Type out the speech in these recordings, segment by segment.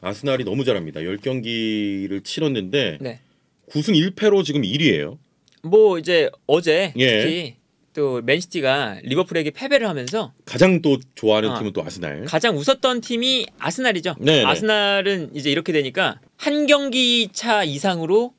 아스날이 너무 잘합니다. 10경기를 치렀는데 네. 9승 1패로 지금 1위예요. 뭐 이제 어제 예. 특히 또 맨시티가 리버풀에게 패배를 하면서 가장 또 좋아하는 팀은 또 아스날. 가장 웃었던 팀이 아스날이죠. 네네. 아스날은 이제 이렇게 되니까 한 경기 차 이상으로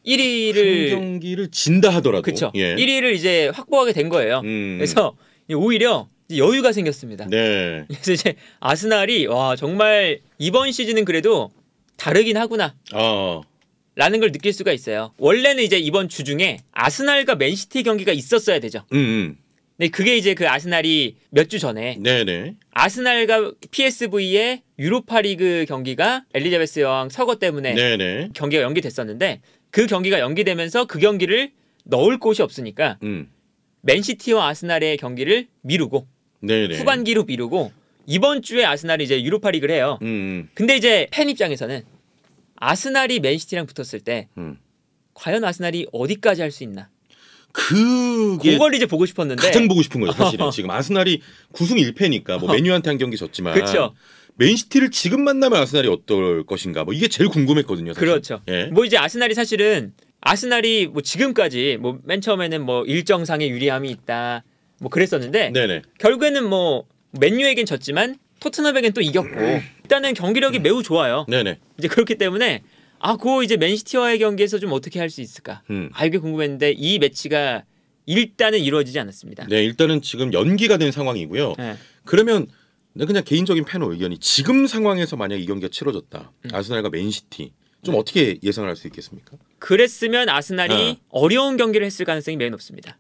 1위를 한 경기를 진다 하더라도 그쵸. 예. 1위를 이제 확보하게 된 거예요. 그래서 오히려 여유가 생겼습니다. 네. 그래서 이제 아스날이 와 정말 이번 시즌은 그래도 다르긴 하구나. 라는 걸 느낄 수가 있어요. 원래는 이제 이번 주 중에 아스날과 맨시티 경기가 있었어야 되죠. 근데 그게 이제 그 아스날이 몇 주 전에 네네. 아스날과 PSV의 유로파리그 경기가 엘리자베스 여왕 서거 때문에 네네. 경기가 연기됐었는데 그 경기가 연기되면서 그 경기를 넣을 곳이 없으니까 맨시티와 아스날의 경기를 미루고 네네. 후반기로 미루고 이번 주에 아스날이 이제 유로파리그를 해요. 근데 이제 팬 입장에서는 아스날이 맨시티랑 붙었을 때 과연 아스날이 어디까지 할 수 있나? 그걸 이제 보고 싶었는데 가장 보고 싶은 거죠 사실은. 지금 아스날이 9승 1패니까 뭐 맨유한테 한 경기 졌지만 그렇죠. 맨시티를 지금 만나면 아스날이 어떨 것인가 뭐 이게 제일 궁금했거든요. 사실. 그렇죠. 예. 뭐 이제 아스날이 뭐 지금까지 뭐 맨 처음에는 뭐 일정상의 유리함이 있다 뭐 그랬었는데 네네. 결국에는 뭐 맨유에겐 졌지만 토트넘에겐 또 이겼고 일단은 경기력이 매우 좋아요. 네네. 이제 그렇기 때문에 그거 이제 맨시티와의 경기에서 좀 어떻게 할 수 있을까? 이게 궁금했는데 이 매치가 일단은 이루어지지 않았습니다. 네, 일단은 지금 연기가 된 상황이고요. 네. 그러면 그냥 개인적인 팬 의견이 지금 상황에서 만약 이 경기가 치러졌다. 아스날과 맨시티 좀 어떻게 예상을 할 수 있겠습니까? 그랬으면 아스날이 어려운 경기를 했을 가능성이 매우 높습니다.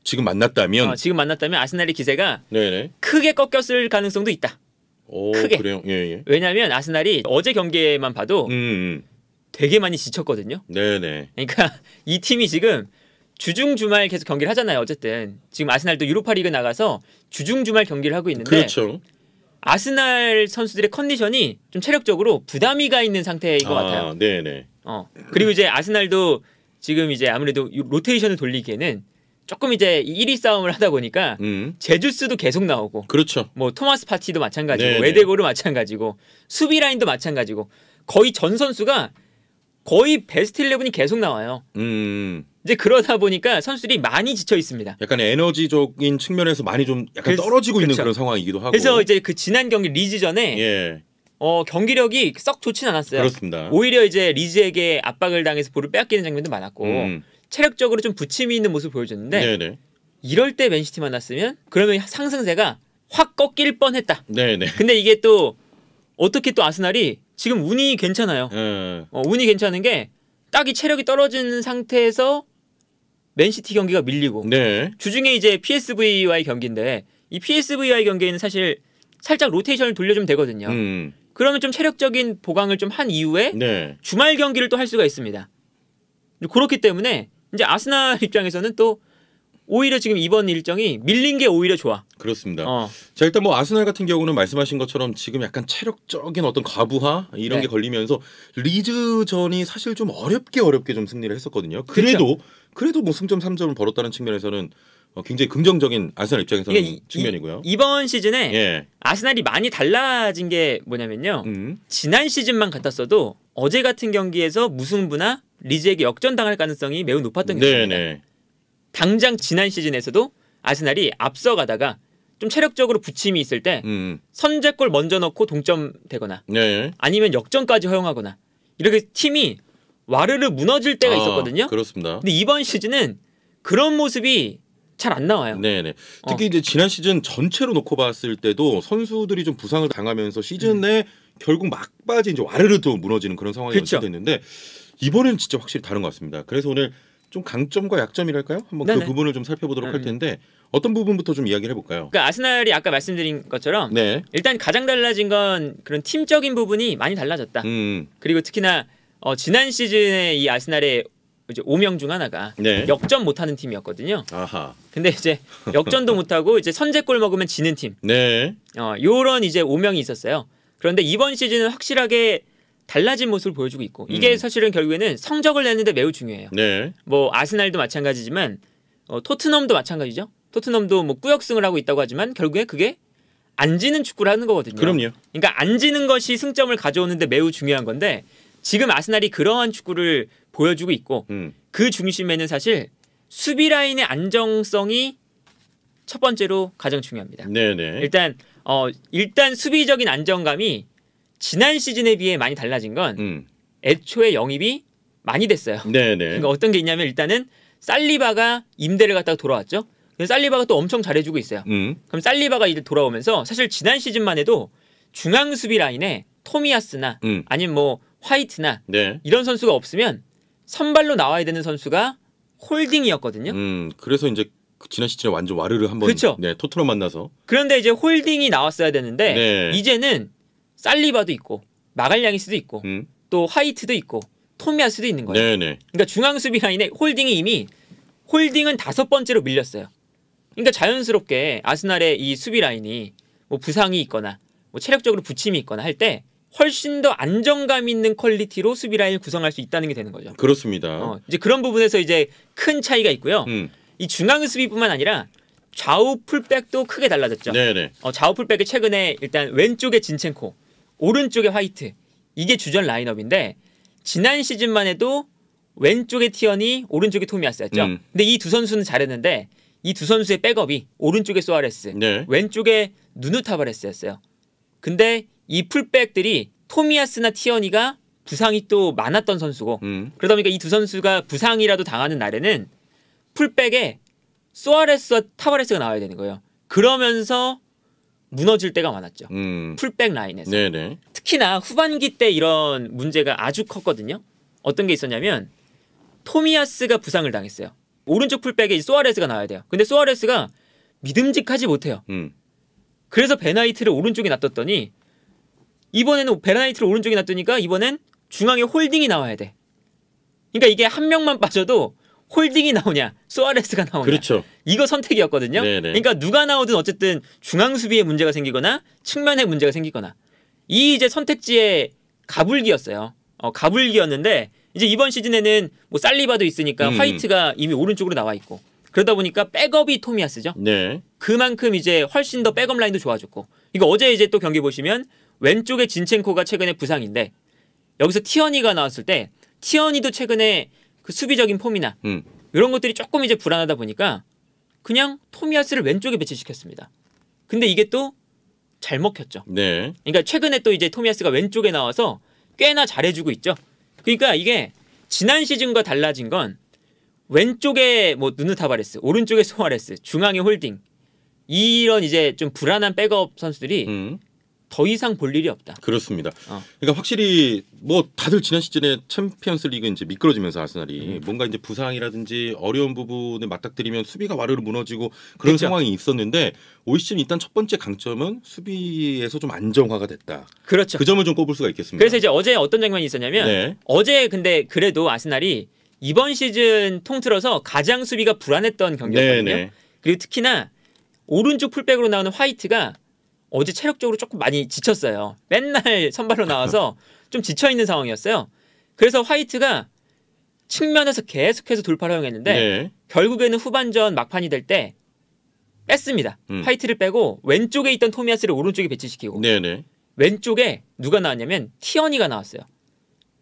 지금 만났다면 지금 만났다면 아스날의 기세가 네네. 크게 꺾였을 가능성도 있다. 크게. 그래요. 예. 왜냐하면 아스날이 어제 경기에만 봐도 되게 많이 지쳤거든요. 네네. 그러니까 이 팀이 지금 주중 주말 계속 경기를 하잖아요. 어쨌든 지금 아스날도 유로파리그 나가서 주중 주말 경기를 하고 있는데 그렇죠. 아스날 선수들의 컨디션이 좀 체력적으로 부담이 가 있는 상태인 것 같아요. 네네. 그리고 이제 아스날도 지금 이제 아무래도 로테이션을 돌리기에는 조금 이제 1위 싸움을 하다 보니까 제주스도 계속 나오고 그렇죠. 뭐 토마스 파티도 마찬가지고 네네. 웨데고도 마찬가지고 수비 라인도 마찬가지고 거의 전 선수가 거의 베스트 11이 계속 나와요. 이제 그러다 보니까 선수들이 많이 지쳐 있습니다. 약간 에너지적인 측면에서 많이 좀 약간 떨어지고 있는 그런 상황이기도 하고. 그래서 이제 그 지난 경기 리즈전에 예. 경기력이 썩 좋진 않았어요. 그렇습니다. 오히려 이제 리즈에게 압박을 당해서 볼을 빼앗기는 장면도 많았고 체력적으로 좀 부침이 있는 모습을 보여줬는데 네네. 이럴 때 맨시티 만났으면 그러면 상승세가 확 꺾일 뻔했다. 네네. 근데 이게 또 어떻게 또 아스날이 지금 운이 괜찮아요. 운이 괜찮은 게 딱이 체력이 떨어지는 상태에서 맨시티 경기가 밀리고 네. 주중에 이제 PSV와의 경기인데 이 PSV와의 경기에는 사실 살짝 로테이션을 돌려주면 되거든요. 그러면 좀 체력적인 보강을 좀 한 이후에 주말 경기를 또 할 수가 있습니다. 그렇기 때문에 이제 아스날 입장에서는 또 오히려 지금 이번 일정이 밀린 게 오히려 좋아. 그렇습니다. 자, 일단 뭐 아스날 같은 경우는 말씀하신 것처럼 지금 약간 체력적인 어떤 과부하 이런 게 걸리면서 리즈전이 사실 좀 어렵게 좀 승리를 했었거든요. 그래도 뭐 승점 3점을 벌었다는 측면에서는 굉장히 긍정적인 아스날 입장에서는 측면이고요. 이번 시즌에 아스날이 많이 달라진 게 뭐냐면요. 지난 시즌만 같았어도 어제 같은 경기에서 무승부나 리즈에게 역전당할 가능성이 매우 높았던 경기입니다. 당장 지난 시즌에서도 아스날이 앞서가다가 좀 체력적으로 부침이 있을 때 선제골 먼저 넣고 동점되거나 아니면 역전까지 허용하거나 이렇게 팀이 와르르 무너질 때가 있었거든요. 그렇습니다. 근데 이번 시즌은 그런 모습이 잘 안 나와요. 네네. 특히 이제 지난 시즌 전체로 놓고 봤을 때도 선수들이 좀 부상을 당하면서 시즌에 결국 막바지 이제 와르르 또 무너지는 그런 상황이 연출됐는데 이번에는 진짜 확실히 다른 것 같습니다. 그래서 오늘 좀 강점과 약점이랄까요? 한번 그 부분을 좀 살펴보도록 할 텐데 어떤 부분부터 좀 이야기를 해볼까요? 그러니까 아스날이 아까 말씀드린 것처럼 일단 가장 달라진 건 그런 팀적인 부분이 많이 달라졌다. 그리고 특히나 지난 시즌에 이 아스날의 이제 5명 중 하나가 역전 못하는 팀이었거든요. 근데 이제 역전도 못하고 이제 선제골 먹으면 지는 팀. 요런 이제 5명이 있었어요. 그런데 이번 시즌은 확실하게 달라진 모습을 보여주고 있고 이게 사실은 결국에는 성적을 내는데 매우 중요해요. 뭐 아스날도 마찬가지지만 토트넘도 마찬가지죠. 토트넘도 뭐 꾸역승을 하고 있다고 하지만 결국에 그게 안 지는 축구를 하는 거거든요. 그럼요. 그러니까 안 지는 것이 승점을 가져오는데 매우 중요한 건데 지금 아스날이 그러한 축구를 보여주고 있고 그 중심에는 사실 수비 라인의 안정성이 첫 번째로 가장 중요합니다. 네네. 일단 수비적인 안정감이 지난 시즌에 비해 많이 달라진 건 애초에 영입이 많이 됐어요. 네네. 그러니까 어떤 게 있냐면 일단은 살리바가 임대를 갔다가 돌아왔죠. 살리바가 또 엄청 잘해주고 있어요. 그럼 살리바가 이제 돌아오면서 사실 지난 시즌만 해도 중앙 수비 라인에 토미야스나 아니면 뭐 화이트나 네. 이런 선수가 없으면 선발로 나와야 되는 선수가 홀딩이었거든요. 그래서 이제 지난 시즌에 완전 와르르 한번 그렇죠. 네, 토트넘 만나서. 그런데 이제 홀딩이 나왔어야 되는데 네. 이제는 살리바도 있고 마갈량이스도 있고 또 화이트도 있고 토미야스도 있는 거예요. 네네. 그러니까 중앙 수비 라인에 홀딩은 5번째로 밀렸어요. 그러니까 자연스럽게 아스날의 이 수비 라인이 뭐 부상이 있거나 뭐 체력적으로 부침이 있거나 할 때 훨씬 더 안정감 있는 퀄리티로 수비 라인을 구성할 수 있다는 게 되는 거죠. 그렇습니다. 이제 그런 부분에서 이제 큰 차이가 있고요. 이 중앙 수비뿐만 아니라 좌우 풀백도 크게 달라졌죠. 네네. 좌우 풀백이 최근에 일단 왼쪽에 진첸코, 오른쪽에 화이트 이게 주전 라인업인데 지난 시즌만 해도 왼쪽에 티언이, 오른쪽에 토미야스였죠. 근데 이 두 선수는 잘했는데 이 두 선수의 백업이 오른쪽에 소아레스, 네. 왼쪽에 누누 타바레스였어요. 근데 이 풀백들이 토미야스나 티언이가 부상이 또 많았던 선수고 그러다 보니까 이 두 선수가 부상이라도 당하는 날에는 풀백에 소아레스와 타바레스가 나와야 되는 거예요. 그러면서 무너질 때가 많았죠. 풀백 라인에서. 네네. 특히나 후반기 때 이런 문제가 아주 컸거든요. 어떤 게 있었냐면 토미야스가 부상을 당했어요. 오른쪽 풀백에 소아레스가 나와야 돼요. 근데 소아레스가 믿음직하지 못해요. 그래서 베나이트를 오른쪽에 놔뒀더니 이번에는 베나이트를 오른쪽에 놔두니까 이번엔 중앙에 홀딩이 나와야 돼. 그러니까 이게 한 명만 빠져도 홀딩이 나오냐 소아레스가 나오냐 그렇죠. 이거 선택이었거든요. 네네. 그러니까 누가 나오든 어쨌든 중앙 수비에 문제가 생기거나 측면에 문제가 생기거나 이 이제 선택지의 가불기였어요. 가불기였는데 이제 이번 시즌에는 뭐 살리바도 있으니까 화이트가 이미 오른쪽으로 나와 있고 그러다 보니까 백업이 토미야스죠. 네. 그만큼 이제 훨씬 더 백업 라인도 좋아졌고 이거 어제 이제 또 경기 보시면 왼쪽에 진첸코가 최근에 부상인데 여기서 티어니가 나왔을 때 티어니도 최근에 그 수비적인 폼이나 이런 것들이 조금 이제 불안하다 보니까 그냥 토미야스를 왼쪽에 배치시켰습니다. 근데 이게 또 잘 먹혔죠. 네. 그러니까 최근에 또 이제 토미야스가 왼쪽에 나와서 꽤나 잘해주고 있죠. 그러니까 이게 지난 시즌과 달라진 건 왼쪽에 뭐 누누 타바레스, 오른쪽에 소아레스, 중앙에 홀딩 이런 이제 좀 불안한 백업 선수들이 더 이상 볼 일이 없다. 그렇습니다. 그러니까 확실히 뭐 다들 지난 시즌에 챔피언스리그 이제 미끄러지면서 아스날이 뭔가 이제 부상이라든지 어려운 부분을 맞닥뜨리면 수비가 와르르 무너지고 그런 그렇죠. 상황이 있었는데 올 시즌 일단 첫 번째 강점은 수비에서 좀 안정화가 됐다. 그렇죠. 그 점을 좀 꼽을 수가 있겠습니다. 그래서 이제 어제 어떤 장면이 있었냐면 네. 어제 근데 그래도 아스날이 이번 시즌 통틀어서 가장 수비가 불안했던 경기였거든요. 네네. 그리고 특히나 오른쪽 풀백으로 나오는 화이트가 어제 체력적으로 조금 많이 지쳤어요. 맨날 선발로 나와서 좀 지쳐있는 상황이었어요. 그래서 화이트가 측면에서 계속해서 돌파를 허용했는데 네. 결국에는 후반전 막판이 될 때 뺐습니다. 화이트를 빼고 왼쪽에 있던 토미야스를 오른쪽에 배치시키고 네네. 왼쪽에 누가 나왔냐면 티어니가 나왔어요.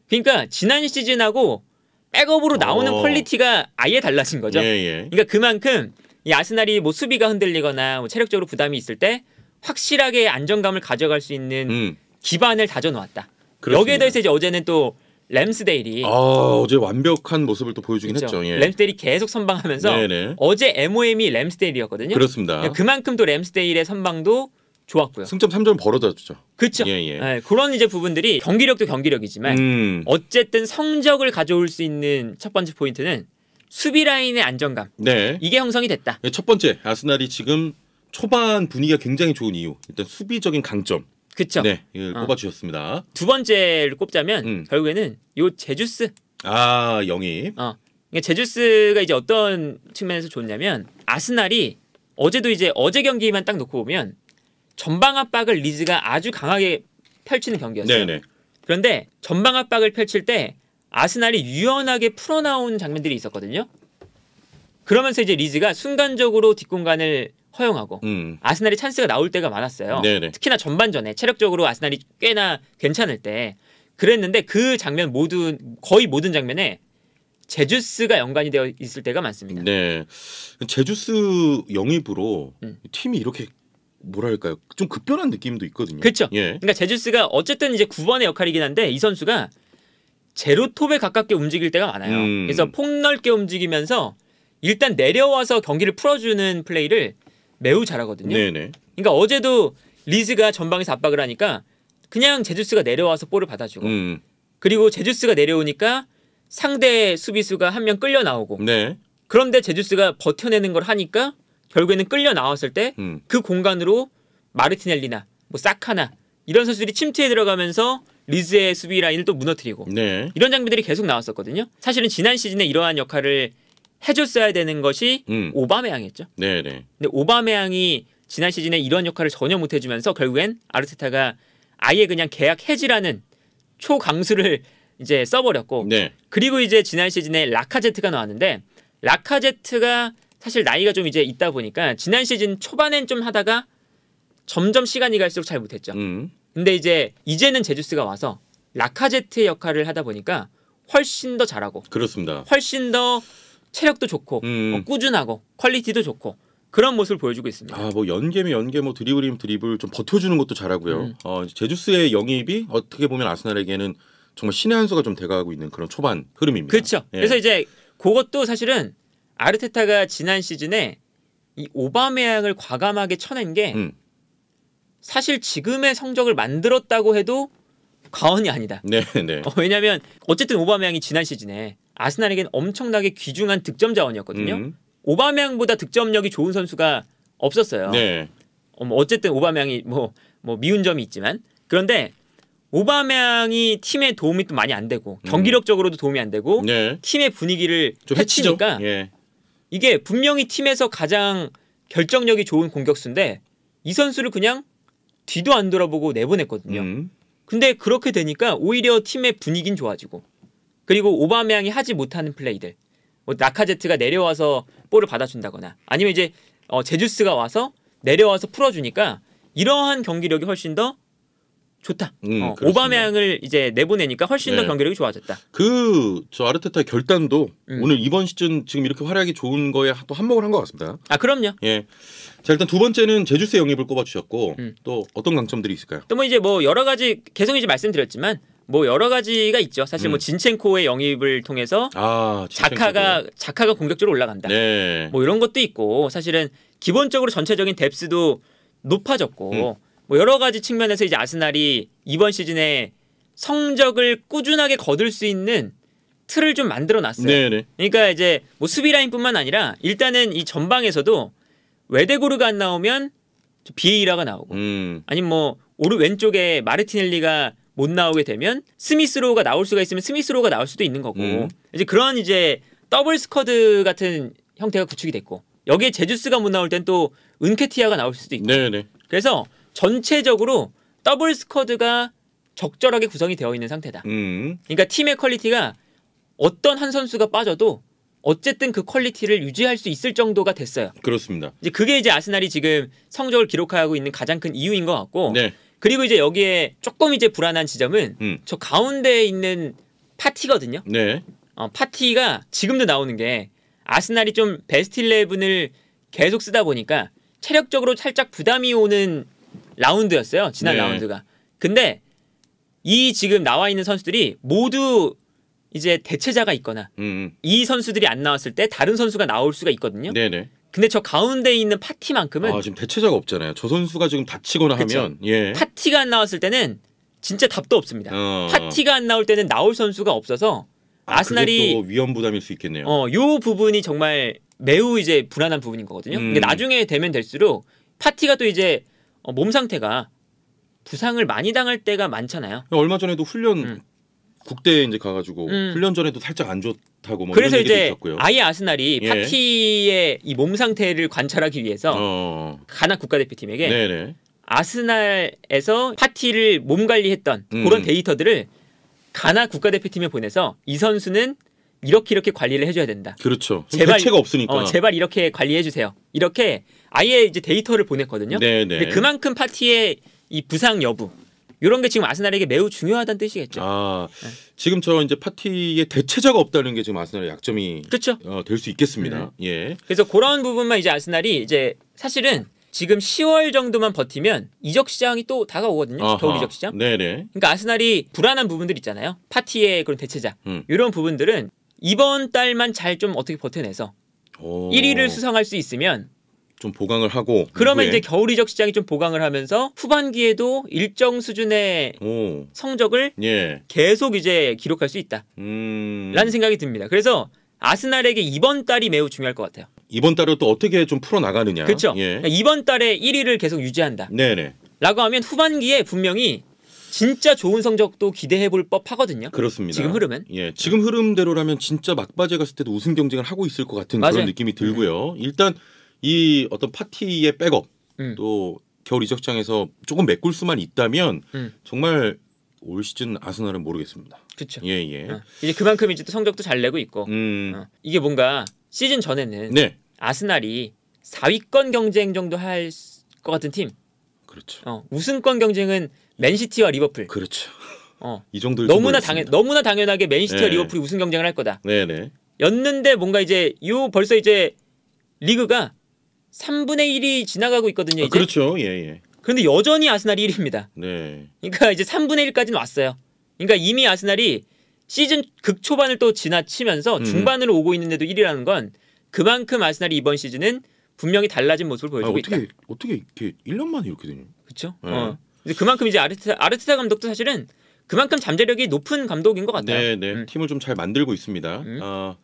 그러니까 지난 시즌하고 백업으로 나오는 퀄리티가 아예 달라진 거죠. 예. 그러니까 그만큼 이 아스날이 뭐 수비가 흔들리거나 뭐 체력적으로 부담이 있을 때 확실하게 안정감을 가져갈 수 있는 기반을 다져놓았다. 그렇습니다. 여기에 대해서 이제 어제는 또 램스데일이 어제 완벽한 모습을 또 보여주긴 그렇죠. 했죠. 예. 램스데일이 계속 선방하면서 네네. 어제 MOM이 램스데일이었거든요. 그렇습니다. 그러니까 그만큼 또 램스데일의 선방도 좋았고요. 승점 3점 벌어졌죠. 그렇죠. 예. 네, 그런 이제 부분들이 경기력도 경기력이지만 어쨌든 성적을 가져올 수 있는 첫 번째 포인트는 수비 라인의 안정감. 네. 이게 형성이 됐다. 첫 번째 아스날이 지금 초반 분위기가 굉장히 좋은 이유 일단 수비적인 강점. 그렇죠. 네, 이걸 꼽아주셨습니다. 두 번째를 꼽자면 결국에는 요 제주스. 영입. 그러니까 제주스가 이제 어떤 측면에서 좋냐면 아스날이 어제도 이제 어제 경기만 딱 놓고 보면 전방 압박을 리즈가 아주 강하게 펼치는 경기였어요. 네네. 그런데 전방 압박을 펼칠 때 아스날이 유연하게 풀어나온 장면들이 있었거든요. 그러면서 이제 리즈가 순간적으로 뒷공간을 허용하고 아스날이 찬스가 나올 때가 많았어요. 네네. 특히나 전반전에 체력적으로 아스날이 꽤나 괜찮을 때 그랬는데 그 장면 거의 모든 장면에 제주스가 연관이 되어 있을 때가 많습니다. 네, 제주스 영입으로 팀이 이렇게 뭐랄까요, 좀 급변한 느낌도 있거든요. 그렇죠. 예. 그러니까 제주스가 어쨌든 이제 9번의 역할이긴 한데 이 선수가 제로톱에 가깝게 움직일 때가 많아요. 그래서 폭넓게 움직이면서 일단 내려와서 경기를 풀어주는 플레이를 매우 잘하거든요. 네네. 그러니까 어제도 리즈가 전방에서 압박을 하니까 그냥 제주스가 내려와서 볼을 받아주고 그리고 제주스가 내려오니까 상대 수비수가 한 명 끌려 나오고 네. 그런데 제주스가 버텨내는 걸 하니까 결국에는 끌려 나왔을 때 그 공간으로 마르티넬리나 뭐 사카나 이런 선수들이 침투해 들어가면서 리즈의 수비 라인을 또 무너뜨리고 네. 이런 장면들이 계속 나왔었거든요. 사실은 지난 시즌에 이러한 역할을 해줬어야 되는 것이 오바메양이었죠. 네네. 근데 오바메양이 지난 시즌에 이런 역할을 전혀 못해주면서 결국엔 아르테타가 아예 그냥 계약 해지라는 초강수를 이제 써버렸고 네. 그리고 이제 지난 시즌에 라카제트가 나왔는데 라카제트가 사실 나이가 좀 이제 있다 보니까 지난 시즌 초반엔 좀 하다가 점점 시간이 갈수록 잘 못했죠. 근데 이제는 제주스가 와서 라카제트의 역할을 하다 보니까 훨씬 더 잘하고 그렇습니다. 훨씬 더 체력도 좋고 꾸준하고 퀄리티도 좋고 그런 모습을 보여주고 있습니다. 아, 뭐 연계면 연계, 뭐 드리블이면 드리블 좀 버텨주는 것도 잘하고요. 제주스의 영입이 어떻게 보면 아스날에게는 정말 신의 한 수가 좀 돼가고 있는 그런 초반 흐름입니다. 그렇죠. 예. 그래서 이제 그것도 사실은 아르테타가 지난 시즌에 이 오바메양을 과감하게 쳐낸 게 사실 지금의 성적을 만들었다고 해도 과언이 아니다. 네, 네. 왜냐하면 어쨌든 오바메양이 지난 시즌에 아스날에겐 엄청나게 귀중한 득점 자원이었거든요. 오바메양보다 득점력이 좋은 선수가 없었어요. 네. 어쨌든 오바메양이 뭐 미운 점이 있지만 그런데 오바메양이 팀에 도움이 또 많이 안 되고 경기력적으로도 도움이 안 되고 네. 팀의 분위기를 좀 해치니까 예. 이게 분명히 팀에서 가장 결정력이 좋은 공격수인데 이 선수를 그냥 뒤도 안 돌아보고 내보냈거든요. 근데 그렇게 되니까 오히려 팀의 분위기는 좋아지고 그리고 오바메양이 하지 못하는 플레이들 뭐 라카제트가 내려와서 볼을 받아준다거나 아니면 이제 제주스가 와서 내려와서 풀어주니까 이러한 경기력이 훨씬 더 좋다. 오바메양을 이제 내보내니까 훨씬 더 네. 경기력이 좋아졌다. 저 아르테타의 결단도 오늘 이번 시즌 지금 이렇게 활약이 좋은 거에 또 한몫을 한 것 같습니다. 아 그럼요. 예. 자 일단 두 번째는 제주스의 영입을 꼽아주셨고 또 어떤 강점들이 있을까요? 또 뭐 이제 뭐 여러 가지 계속 이제 말씀드렸지만 뭐 여러 가지가 있죠. 사실 뭐 진첸코의 영입을 통해서 자카가 공격적으로 올라간다. 네. 뭐 이런 것도 있고 사실은 기본적으로 전체적인 뎁스도 높아졌고. 뭐 여러 가지 측면에서 이제 아스날이 이번 시즌에 성적을 꾸준하게 거둘 수 있는 틀을 좀 만들어 놨어요. 네네. 그러니까 이제 뭐 수비 라인뿐만 아니라 일단은 이 전방에서도 웨데고르가 안 나오면 비에이라가 나오고 아니면 뭐 왼쪽에 마르티넬리가 못 나오게 되면 스미스로우가 나올 수가 있으면 스미스로우가 나올 수도 있는 거고 이제 그런 이제 더블 스쿼드 같은 형태가 구축이 됐고 여기에 제주스가 못 나올 땐 또 은케티아가 나올 수도 있고 네네. 그래서 전체적으로 더블 스쿼드가 적절하게 구성이 되어 있는 상태다. 그러니까 팀의 퀄리티가 어떤 한 선수가 빠져도 어쨌든 그 퀄리티를 유지할 수 있을 정도가 됐어요. 그렇습니다. 이제 그게 이제 아스날이 지금 성적을 기록하고 있는 가장 큰 이유인 것 같고 네. 그리고 이제 여기에 조금 이제 불안한 지점은 저 가운데에 있는 파티거든요. 네. 파티가 지금도 나오는 게 아스날이 좀 베스트 11을 계속 쓰다 보니까 체력적으로 살짝 부담이 오는 라운드였어요. 지난 네. 라운드가. 근데 이 지금 나와 있는 선수들이 모두 이제 대체자가 있거나 이 선수들이 안 나왔을 때 다른 선수가 나올 수가 있거든요. 네네. 근데 저 가운데에 있는 파티만큼은 지금 대체자가 없잖아요. 저 선수가 지금 다치거나 그쵸? 하면 예. 파티가 안 나왔을 때는 진짜 답도 없습니다. 파티가 안 나올 때는 나올 선수가 없어서 아스날이 또 위험 부담일 수 있겠네요. 요 부분이 정말 매우 이제 불안한 부분인 거거든요. 근데 나중에 되면 될수록 파티가 또 이제 몸 상태가 부상을 많이 당할 때가 많잖아요. 얼마 전에도 훈련 국대에 이제 가가지고 훈련 전에도 살짝 안 좋다고 뭐 그래서 이런 이제 있었고요. 아예 아스날이 예. 파티의 이 몸 상태를 관찰하기 위해서 가나 국가대표팀에게 네네. 아스날에서 파티를 몸 관리했던 그런 데이터들을 가나 국가대표팀에 보내서 이 선수는 이렇게 관리를 해줘야 된다. 그렇죠. 제발 대체가 없으니까. 제발 이렇게 관리해 주세요. 이렇게 아예 이제 데이터를 보냈거든요. 네네. 근데 그만큼 파티의 이 부상 여부 이런 게 지금 아스날에게 매우 중요하다는 뜻이겠죠. 아, 지금 저 이제 파티의 대체자가 없다는 게 지금 아스날의 약점이 그렇죠. 될 수 있겠습니다. 예. 그래서 그런 부분만 이제 아스날이 이제 사실은 지금 10월 정도만 버티면 이적 시장이 또 다가오거든요. 아하. 겨울 이적 시장. 네네. 그러니까 아스날이 불안한 부분들 있잖아요. 파티의 그런 대체자 이런 부분들은 이번 달만 잘 좀 어떻게 버텨내서 1위를 수상할 수 있으면 좀 보강을 하고 그러면 이제 겨울 이적 시장이 좀 보강을 하면서 후반기에도 일정 수준의 성적을 계속 이제 기록할 수 있다. 라는 생각이 듭니다. 그래서 아스날에게 이번 달이 매우 중요할 것 같아요. 이번 달을 또 어떻게 좀 풀어 나가느냐. 그렇죠. 그러니까 이번 달에 1위를 계속 유지한다. 네네. 라고 하면 후반기에 분명히 진짜 좋은 성적도 기대해 볼 법하거든요. 그렇습니다. 지금 흐름은. 예, 지금 흐름대로라면 진짜 막바지에 갔을 때도 우승 경쟁을 하고 있을 것 같은 맞아요. 그런 느낌이 들고요. 일단 이 어떤 파티의 백업 또 겨울 이적 시장에서 조금 메꿀 수만 있다면 정말 올 시즌 아스날은 모르겠습니다. 그렇죠. 예, 예. 이제 그만큼 이제 또 성적도 잘 내고 있고 이게 뭔가 시즌 전에는 아스날이 4위권 경쟁 정도 할 것 같은 팀. 그렇죠. 우승권 경쟁은 맨시티와 리버풀. 그렇죠. 이 정도일 너무나 당연하게 맨시티와 리버풀이 우승 경쟁을 할 거다. 네네. 였는데 뭔가 이제 벌써 이제 리그가 3분의 1이 지나가고 있거든요. 이제. 그렇죠. 예, 예. 그런데 여전히 아스날이 1위입니다. 네. 그러니까 이제 3분의 1까지는 왔어요. 그러니까 이미 아스날이 시즌 극초반을 또 지나치면서 중반으로 오고 있는데도 1위라는 건 그만큼 아스날이 이번 시즌은 분명히 달라진 모습을 보여주고 있다. 어떻게 이렇게 1년 만에 이렇게 되냐? 그렇죠. 그만큼 이제 아르테타 감독도 사실은 그만큼 잠재력이 높은 감독인 것 같아요. 네. 팀을 좀 잘 만들고 있습니다.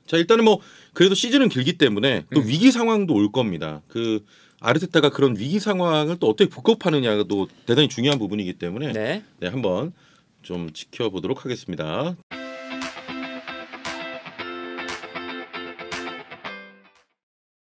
자, 일단은 뭐 그래도 시즌은 길기 때문에 또 위기 상황도 올 겁니다. 그 아르테타가 그런 위기 상황을 또 어떻게 극복하느냐도 대단히 중요한 부분이기 때문에 한번 좀 지켜보도록 하겠습니다.